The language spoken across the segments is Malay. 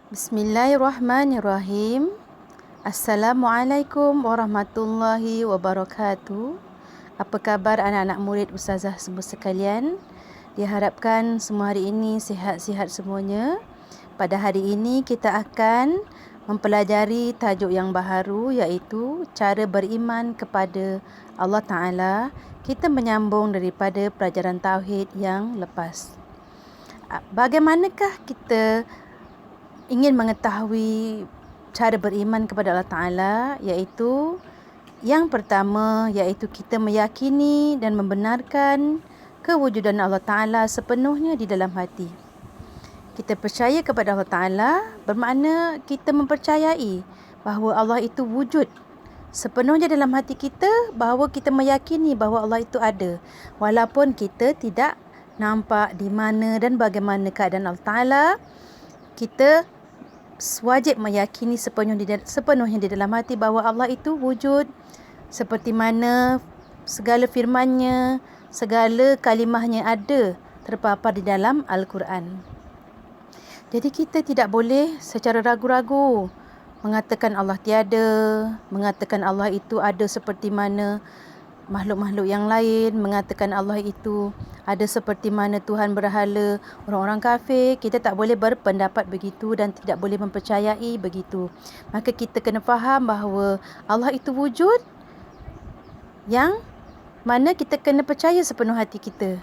Bismillahirrahmanirrahim. Assalamualaikum warahmatullahi wabarakatuh. Apa khabar anak-anak murid Ustazah semua sekalian? Diharapkan semua hari ini sihat-sihat semuanya. Pada hari ini kita akan mempelajari tajuk yang baharu, iaitu cara beriman kepada Allah Ta'ala. Kita menyambung daripada pelajaran Tauhid yang lepas. Bagaimanakah kita ingin mengetahui cara beriman kepada Allah Ta'ala, iaitu yang pertama, iaitu kita meyakini dan membenarkan kewujudan Allah Ta'ala sepenuhnya di dalam hati. Kita percaya kepada Allah Ta'ala bermakna kita mempercayai bahawa Allah itu wujud sepenuhnya dalam hati kita, bahawa kita meyakini bahawa Allah itu ada, walaupun kita tidak nampak di mana dan bagaimana keadaan Allah Ta'ala. Kita wajib meyakini sepenuhnya di dalam hati bahawa Allah itu wujud seperti mana segala firman-Nya, segala kalimahnya ada terpapar di dalam Al-Quran. Jadi kita tidak boleh secara ragu-ragu mengatakan Allah tiada, mengatakan Allah itu ada seperti mana makhluk-makhluk yang lain, mengatakan Allah itu ada seperti mana Tuhan berhala. Orang-orang kafir, kita tak boleh berpendapat begitu dan tidak boleh mempercayai begitu. Maka kita kena faham bahawa Allah itu wujud yang mana kita kena percaya sepenuh hati kita.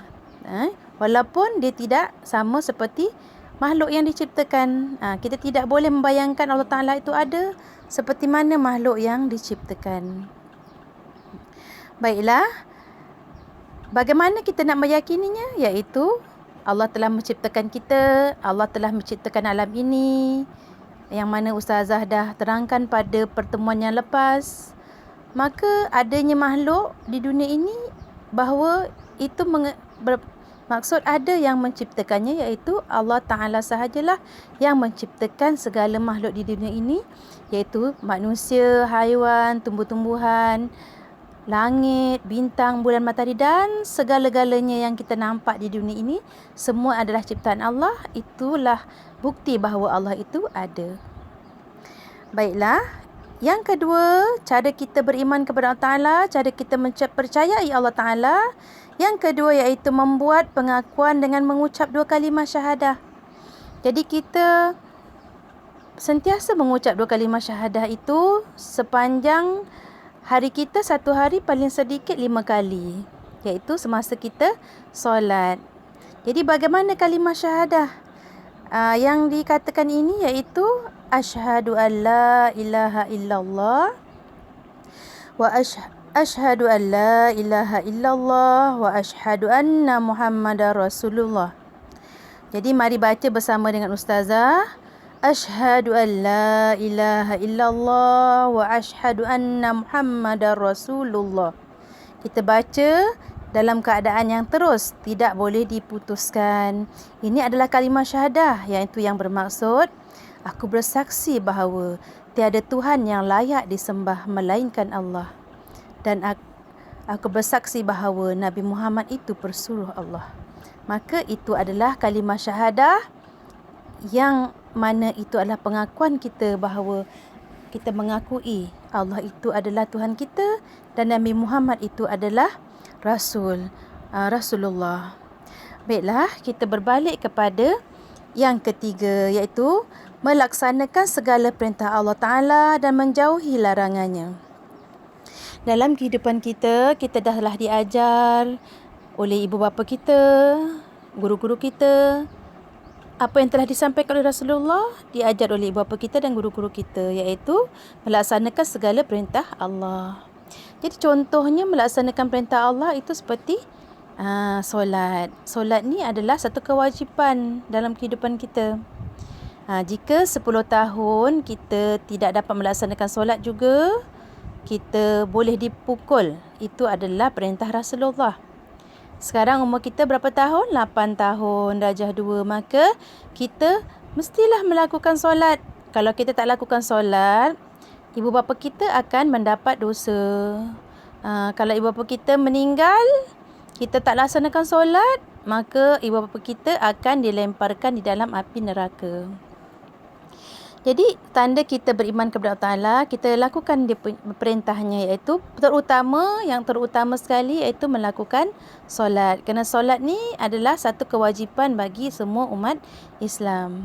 Walaupun dia tidak sama seperti makhluk yang diciptakan. Kita tidak boleh membayangkan Allah Ta'ala itu ada seperti mana makhluk yang diciptakan. Baiklah, bagaimana kita nak meyakininya? Iaitu Allah telah menciptakan kita, Allah telah menciptakan alam ini, yang mana Ustazah dah terangkan pada pertemuan yang lepas. Maka adanya makhluk di dunia ini, bahawa itu bermaksud ada yang menciptakannya, iaitu Allah Ta'ala sahajalah yang menciptakan segala makhluk di dunia ini, iaitu manusia, haiwan, tumbuh-tumbuhan, langit, bintang, bulan, matahari dan segala-galanya yang kita nampak di dunia ini semua adalah ciptaan Allah. Itulah bukti bahawa Allah itu ada. Baiklah, yang kedua, cara kita beriman kepada Allah Ta'ala, cara kita percayai Allah Ta'ala. Yang kedua iaitu membuat pengakuan dengan mengucap 2 kalimah syahadah. Jadi kita sentiasa mengucap 2 kalimah syahadah itu sepanjang hari kita, satu hari paling sedikit 5 kali, iaitu semasa kita solat. Jadi bagaimana kalimah syahadah? Yang dikatakan ini iaitu asyhadu an la ilaha illallah wa asyhadu an la ilaha illallah wa asyhadu anna Muhammadar Rasulullah. Jadi mari baca bersama dengan Ustazah. Asyhadu an la ilaha illallah wa asyhadu anna Muhammadar Rasulullah. Kita baca dalam keadaan yang terus, tidak boleh diputuskan. Ini adalah kalimah syahadah, iaitu yang bermaksud aku bersaksi bahawa tiada Tuhan yang layak disembah melainkan Allah, dan aku bersaksi bahawa Nabi Muhammad itu pesuruh Allah. Maka itu adalah kalimah syahadah yang mana itu adalah pengakuan kita bahawa kita mengakui Allah itu adalah Tuhan kita dan Nabi Muhammad itu adalah Rasulullah. Baiklah, kita berbalik kepada yang ketiga, iaitu melaksanakan segala perintah Allah Ta'ala dan menjauhi larangannya. Dalam kehidupan kita, kita dahlah diajar oleh ibu bapa kita, guru-guru kita. Apa yang telah disampaikan oleh Rasulullah diajar oleh ibu bapa kita dan guru-guru kita, iaitu melaksanakan segala perintah Allah. Jadi contohnya melaksanakan perintah Allah itu seperti solat. Solat ni adalah satu kewajipan dalam kehidupan kita. Jika 10 tahun kita tidak dapat melaksanakan solat juga, kita boleh dipukul. Itu adalah perintah Rasulullah. Sekarang umur kita berapa tahun? 8 tahun, darjah 2. Maka kita mestilah melakukan solat. Kalau kita tak lakukan solat, ibu bapa kita akan mendapat dosa. Kalau ibu bapa kita meninggal, kita tak laksanakan solat, maka ibu bapa kita akan dilemparkan di dalam api neraka. Jadi tanda kita beriman kepada Allah Ta'ala, kita lakukan dia perintahnya, iaitu yang terutama sekali iaitu melakukan solat. Kerana solat ni adalah satu kewajipan bagi semua umat Islam.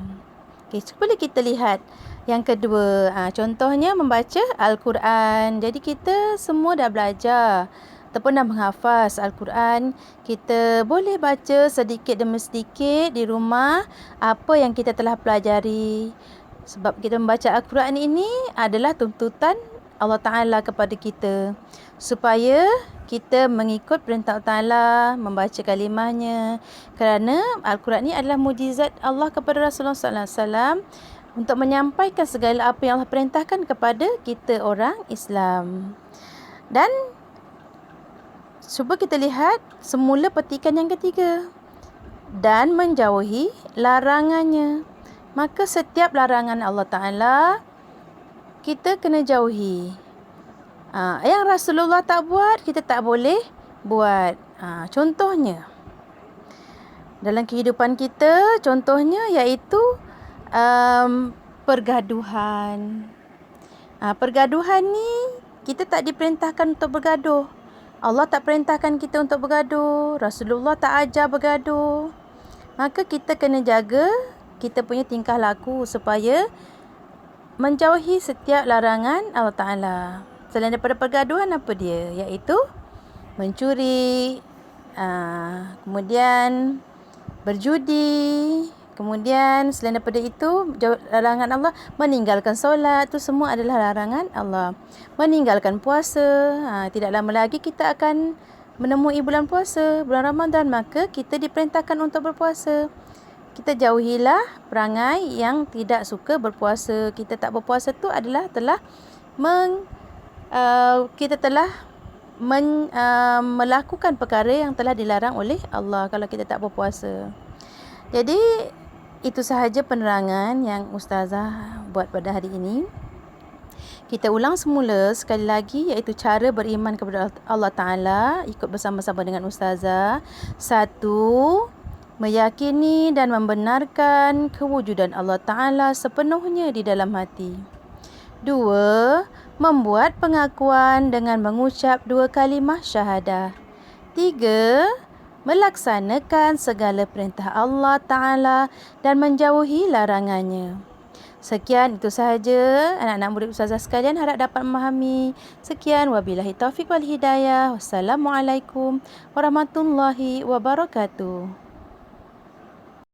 Okay, boleh kita lihat yang kedua, contohnya membaca Al-Quran. Jadi kita semua dah belajar ataupun dah menghafaz Al-Quran. Kita boleh baca sedikit demi sedikit di rumah apa yang kita telah pelajari. Sebab kita membaca Al-Quran ini adalah tuntutan Allah Ta'ala kepada kita, supaya kita mengikut perintah Allah Ta'ala, membaca kalimahnya. Kerana Al-Quran ini adalah mujizat Allah kepada Rasulullah Sallallahu Alaihi Wasallam untuk menyampaikan segala apa yang Allah perintahkan kepada kita orang Islam. Dan cuba kita lihat semula petikan yang ketiga, dan menjauhi larangannya. Maka setiap larangan Allah Ta'ala kita kena jauhi. Yang Rasulullah tak buat, kita tak boleh buat. Contohnya dalam kehidupan kita, contohnya iaitu pergaduhan. Pergaduhan ni kita tak diperintahkan untuk bergaduh. Allah tak perintahkan kita untuk bergaduh. Rasulullah tak ajar bergaduh. Maka kita kena jaga kita punya tingkah laku supaya menjauhi setiap larangan Allah Ta'ala. Selain daripada pergaduhan, apa dia? Iaitu mencuri, kemudian berjudi, kemudian selain daripada itu, larangan Allah, meninggalkan solat. Itu semua adalah larangan Allah. Meninggalkan puasa. Tidak lama lagi kita akan menemui bulan puasa, bulan Ramadan. Maka kita diperintahkan untuk berpuasa. Kita jauhilah perangai yang tidak suka berpuasa. Kita tak berpuasa tu adalah kita telah melakukan perkara yang telah dilarang oleh Allah kalau kita tak berpuasa. Jadi itu sahaja penerangan yang Ustazah buat pada hari ini. Kita ulang semula sekali lagi, iaitu cara beriman kepada Allah Ta'ala ikut bersama-sama dengan Ustazah. 1. Meyakini dan membenarkan kewujudan Allah Ta'ala sepenuhnya di dalam hati. 2. Membuat pengakuan dengan mengucap 2 kalimah syahadah. 3. Melaksanakan segala perintah Allah Ta'ala dan menjauhi larangannya. Sekian, itu sahaja anak-anak murid Ustazah sekalian, harap dapat memahami. Sekian, wabillahi taufiq wal hidayah. Wassalamualaikum warahmatullahi wabarakatuh.